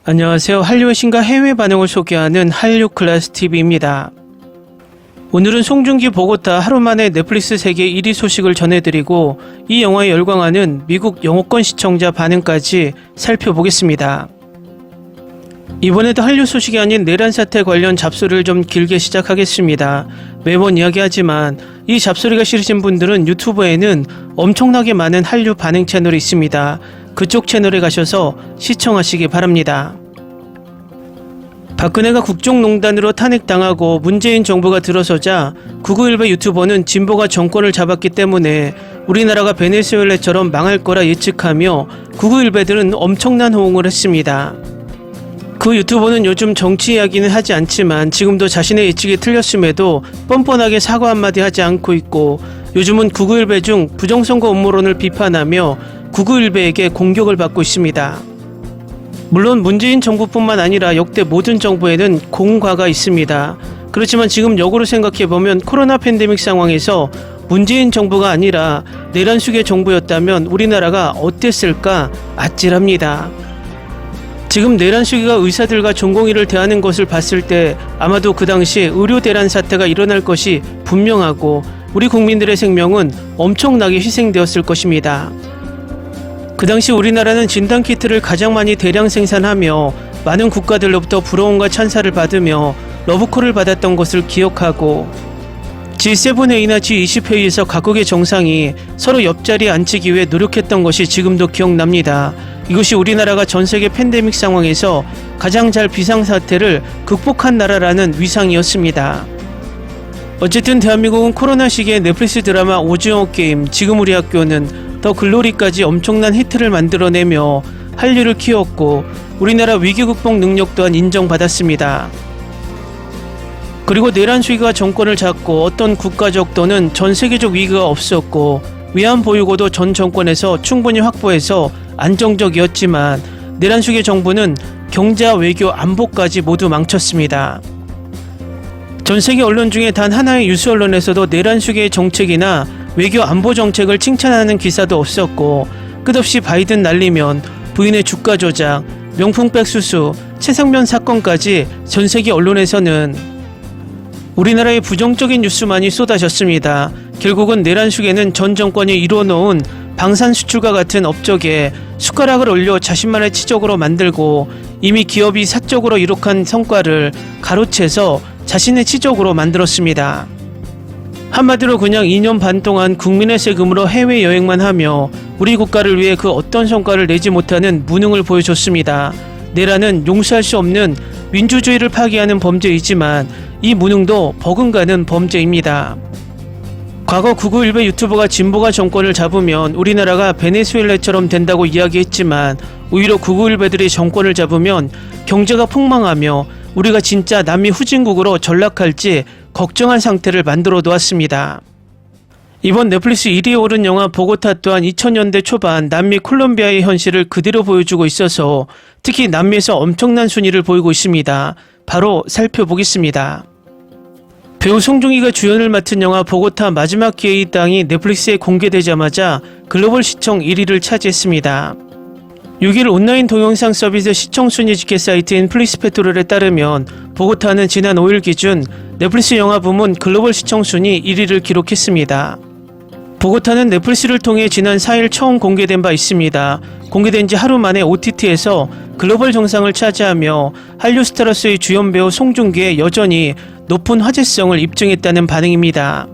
안녕하세요. 한류의 신과 해외 반응을 소개하는 한류클래스TV입니다. 오늘은 송중기 보고타 하루 만에 넷플릭스 세계 1위 소식을 전해드리고 이 영화에 열광하는 미국 영어권 시청자 반응까지 살펴보겠습니다. 이번에도 한류 소식이 아닌 내란 사태 관련 잡소리를 좀 길게 시작하겠습니다. 매번 이야기하지만 이 잡소리가 싫으신 분들은 유튜브에는 엄청나게 많은 한류 반응 채널이 있습니다. 그쪽 채널에 가셔서 시청하시기 바랍니다. 박근혜가 국정농단으로 탄핵당하고 문재인 정부가 들어서자 99일배 유튜버는 진보가 정권을 잡았기 때문에 우리나라가 베네수엘라처럼 망할 거라 예측하며 99일배들은 엄청난 호응을 했습니다. 그 유튜버는 요즘 정치 이야기는 하지 않지만 지금도 자신의 예측이 틀렸음에도 뻔뻔하게 사과 한마디 하지 않고 있고 요즘은 99일배 중 부정선거 음모론을 비판하며 99일배에게 공격을 받고 있습니다. 물론 문재인 정부뿐만 아니라 역대 모든 정부에는 공과가 있습니다. 그렇지만 지금 역으로 생각해보면 코로나 팬데믹 상황에서 문재인 정부가 아니라 내란수계 정부였다면 우리나라가 어땠을까 아찔합니다. 지금 내란수계가 의사들과 전공의를 대하는 것을 봤을 때 아마도 그 당시에 의료대란 사태가 일어날 것이 분명하고 우리 국민들의 생명은 엄청나게 희생되었을 것입니다. 그 당시 우리나라는 진단키트를 가장 많이 대량 생산하며 많은 국가들로부터 부러움과 찬사를 받으며 러브콜을 받았던 것을 기억하고 G7회의나 G20회의에서 각국의 정상이 서로 옆자리에 앉히기 위해 노력했던 것이 지금도 기억납니다. 이것이 우리나라가 전세계 팬데믹 상황에서 가장 잘 비상사태를 극복한 나라라는 위상이었습니다. 어쨌든 대한민국은 코로나 시기에 넷플릭스 드라마 오징어 게임, 지금 우리 학교는 더 글로리까지 엄청난 히트를 만들어내며 한류를 키웠고 우리나라 위기 극복 능력 또한 인정받았습니다. 그리고 내란 수위가 정권을 잡고 어떤 국가적 또는 전 세계적 위기가 없었고 위안 보유고도 전 정권에서 충분히 확보해서 안정적이었지만 내란 수계 정부는 경제와 외교, 안보까지 모두 망쳤습니다. 전 세계 언론 중에 단 하나의 유수 언론에서도 내란 수계의 정책이나 외교 안보 정책을 칭찬하는 기사도 없었고 끝없이 바이든 날리면 부인의 주가 조작, 명품백 수수, 최상면 사건까지 전 세계 언론에서는 우리나라의 부정적인 뉴스만이 쏟아졌습니다. 결국은 내란 수계는 전 정권이 이뤄놓은 방산 수출과 같은 업적에 숟가락을 올려 자신만의 치적으로 만들고 이미 기업이 사적으로 이룩한 성과를 가로채서 자신의 치적으로 만들었습니다. 한마디로 그냥 2년 반 동안 국민의 세금으로 해외여행만 하며 우리 국가를 위해 그 어떤 성과를 내지 못하는 무능을 보여줬습니다. 내란은 용서할 수 없는 민주주의를 파괴하는 범죄이지만 이 무능도 버금가는 범죄입니다. 과거 99일배 유튜버가 진보가 정권을 잡으면 우리나라가 베네수엘라처럼 된다고 이야기했지만 오히려 99일배들이 정권을 잡으면 경제가 폭망하며 우리가 진짜 남미 후진국으로 전락할지 걱정한 상태를 만들어 놓았습니다. 이번 넷플릭스 1위에 오른 영화 보고타 또한 2000년대 초반 남미 콜롬비아의 현실을 그대로 보여주고 있어서 특히 남미에서 엄청난 순위를 보이고 있습니다. 바로 살펴보겠습니다. 배우 송중기가 주연을 맡은 영화 보고타 마지막 기회의 땅이 넷플릭스에 공개되자마자 글로벌 시청 1위를 차지했습니다. 6일 온라인 동영상 서비스 시청 순위 집계 사이트인 플릭스페트롤에 따르면 보고타는 지난 5일 기준 넷플릭스 영화 부문 글로벌 시청 순위 1위를 기록했습니다. 보고타는 넷플릭스를 통해 지난 4일 처음 공개된 바 있습니다. 공개된 지 하루 만에 OTT에서 글로벌 정상을 차지하며 한류 스타로서의 주연 배우 송중기의 여전히 높은 화제성을 입증했다는 반응입니다.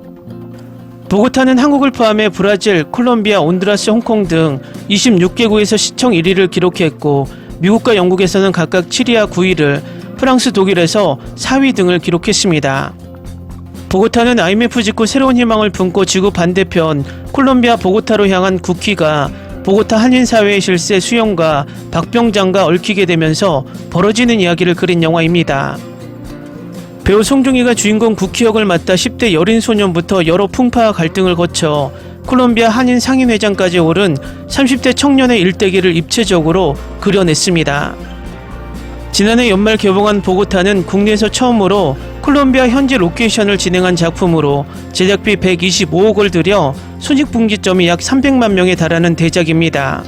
보고타는 한국을 포함해 브라질, 콜롬비아, 온두라스, 홍콩 등 26개국에서 시청 1위를 기록했고 미국과 영국에서는 각각 7위와 9위를, 프랑스, 독일에서 4위 등을 기록했습니다. 보고타는 IMF 직후 새로운 희망을 품고 지구 반대편 콜롬비아 보고타로 향한 국기가 보고타 한인사회의 실세 수용과 박병장과 얽히게 되면서 벌어지는 이야기를 그린 영화입니다. 배우 송중기가 주인공 국희 역을 맡아 10대 여린 소년부터 여러 풍파와 갈등을 거쳐 콜롬비아 한인 상인회장까지 오른 30대 청년의 일대기를 입체적으로 그려냈습니다. 지난해 연말 개봉한 보고타는 국내에서 처음으로 콜롬비아 현지 로케이션을 진행한 작품으로 제작비 125억 을 들여 손익분기점이 약 300만 명에 달하는 대작입니다.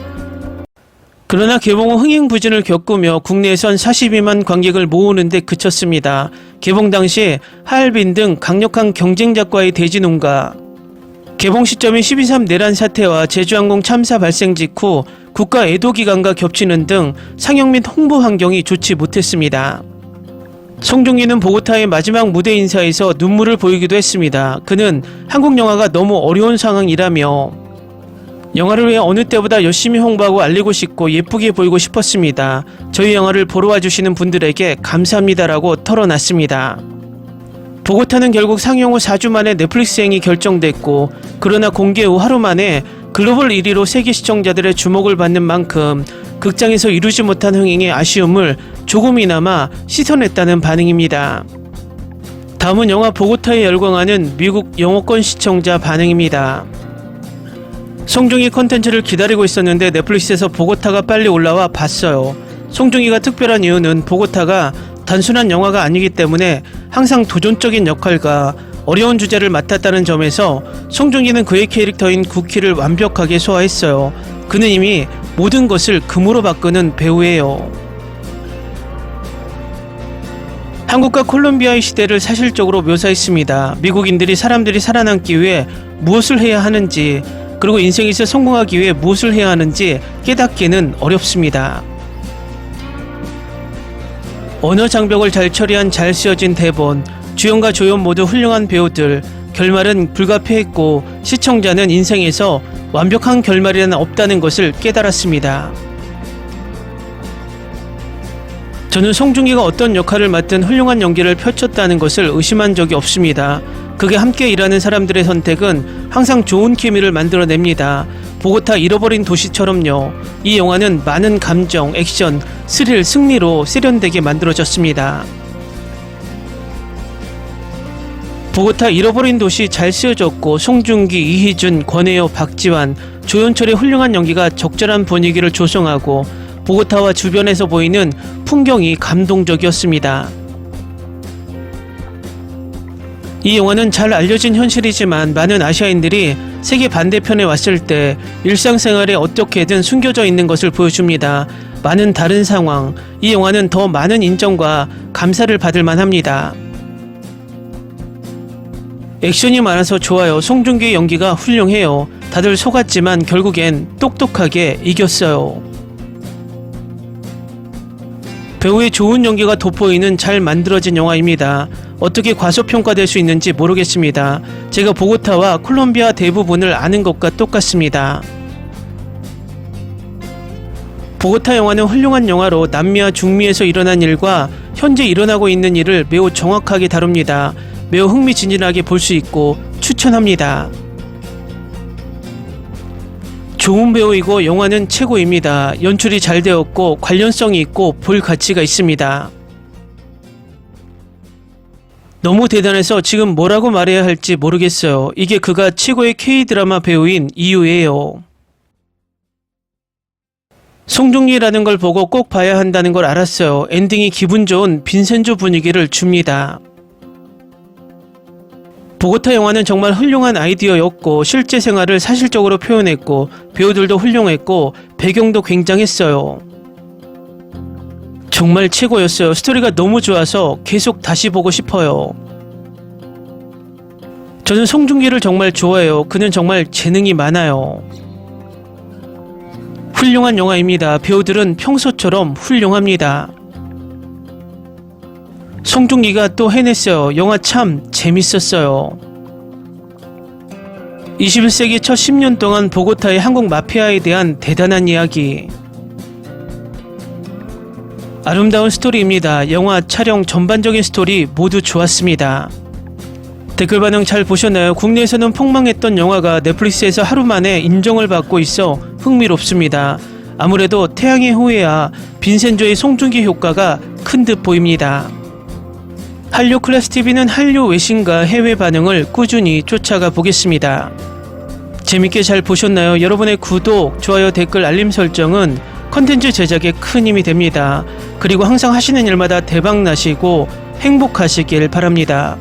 그러나 개봉 후 흥행부진을 겪으며 국내에선 42만 관객을 모으는 데 그쳤습니다. 개봉 당시 하얼빈 등 강력한 경쟁작과의 대진운가, 개봉 시점인 12.3 내란 사태와 제주항공 참사 발생 직후 국가 애도 기간과 겹치는 등 상영 및 홍보 환경이 좋지 못했습니다. 송중기는 보고타의 마지막 무대 인사에서 눈물을 보이기도 했습니다. 그는 한국 영화가 너무 어려운 상황이라며 영화를 위해 어느 때보다 열심히 홍보하고 알리고 싶고 예쁘게 보이고 싶었습니다. 저희 영화를 보러 와주시는 분들에게 감사합니다라고 털어놨습니다. 보고타는 결국 상영 후 4주 만에 넷플릭스행이 결정됐고, 그러나 공개 후 하루 만에 글로벌 1위로 세계 시청자들의 주목을 받는 만큼 극장에서 이루지 못한 흥행의 아쉬움을 조금이나마 씻어냈다는 반응입니다. 다음은 영화 보고타에 열광하는 미국 영어권 시청자 반응입니다. 송중기 컨텐츠를 기다리고 있었는데 넷플릭스에서 보고타가 빨리 올라와 봤어요. 송중기가 특별한 이유는 보고타가 단순한 영화가 아니기 때문에 항상 도전적인 역할과 어려운 주제를 맡았다는 점에서 송중기는 그의 캐릭터인 구키를 완벽하게 소화했어요. 그는 이미 모든 것을 금으로 바꾸는 배우예요. 한국과 콜롬비아의 시대를 사실적으로 묘사했습니다. 미국인들이 사람들이 살아남기 위해 무엇을 해야 하는지, 그리고 인생에서 성공하기 위해 무엇을 해야 하는지 깨닫기는 어렵습니다. 언어 장벽을 잘 처리한 잘 쓰여진 대본, 주연과 조연 모두 훌륭한 배우들, 결말은 불가피했고 시청자는 인생에서 완벽한 결말이란 없다는 것을 깨달았습니다. 저는 송중기가 어떤 역할을 맡든 훌륭한 연기를 펼쳤다는 것을 의심한 적이 없습니다. 그게 함께 일하는 사람들의 선택은 항상 좋은 케미를 만들어냅니다. 보고타 잃어버린 도시처럼요. 이 영화는 많은 감정, 액션, 스릴, 승리로 세련되게 만들어졌습니다. 보고타 잃어버린 도시 잘 쓰여졌고 송중기, 이희준, 권혜여, 박지환, 조연철의 훌륭한 연기가 적절한 분위기를 조성하고 보고타와 주변에서 보이는 풍경이 감동적이었습니다. 이 영화는 잘 알려진 현실이지만 많은 아시아인들이 세계 반대편에 왔을 때 일상생활에 어떻게든 숨겨져 있는 것을 보여줍니다. 많은 다른 상황, 이 영화는 더 많은 인정과 감사를 받을 만합니다. 액션이 많아서 좋아요. 송중기의 연기가 훌륭해요. 다들 속았지만 결국엔 똑똑하게 이겼어요. 배우의 좋은 연기가 돋보이는 잘 만들어진 영화입니다. 어떻게 과소평가될 수 있는지 모르겠습니다. 제가 보고타와 콜롬비아 대부분을 아는 것과 똑같습니다. 보고타 영화는 훌륭한 영화로 남미와 중미에서 일어난 일과 현재 일어나고 있는 일을 매우 정확하게 다룹니다. 매우 흥미진진하게 볼 수 있고 추천합니다. 좋은 배우이고 영화는 최고입니다. 연출이 잘 되었고 관련성이 있고 볼 가치가 있습니다. 너무 대단해서 지금 뭐라고 말해야 할지 모르겠어요. 이게 그가 최고의 K-드라마 배우인 이유예요. 송중기라는 걸 보고 꼭 봐야 한다는 걸 알았어요. 엔딩이 기분 좋은 빈센조 분위기를 줍니다. 보고타 영화는 정말 훌륭한 아이디어였고 실제 생활을 사실적으로 표현했고 배우들도 훌륭했고 배경도 굉장했어요. 정말 최고였어요. 스토리가 너무 좋아서 계속 다시 보고 싶어요. 저는 송중기를 정말 좋아해요. 그는 정말 재능이 많아요. 훌륭한 영화입니다. 배우들은 평소처럼 훌륭합니다. 송중기가 또 해냈어요. 영화 참 재밌었어요. 21세기 첫 10년 동안 보고타의 한국 마피아에 대한 대단한 이야기. 아름다운 스토리입니다. 영화 촬영 전반적인 스토리 모두 좋았습니다. 댓글 반응 잘 보셨나요? 국내에서는 폭망했던 영화가 넷플릭스에서 하루 만에 인정을 받고 있어 흥미롭습니다. 아무래도 태양의 후예와 빈센조의 송중기 효과가 큰 듯 보입니다. 한류 클래스TV는 한류 외신과 해외 반응을 꾸준히 쫓아가 보겠습니다. 재밌게 잘 보셨나요? 여러분의 구독, 좋아요, 댓글, 알림 설정은 컨텐츠 제작에 큰 힘이 됩니다. 그리고 항상 하시는 일마다 대박 나시고 행복하시길 바랍니다.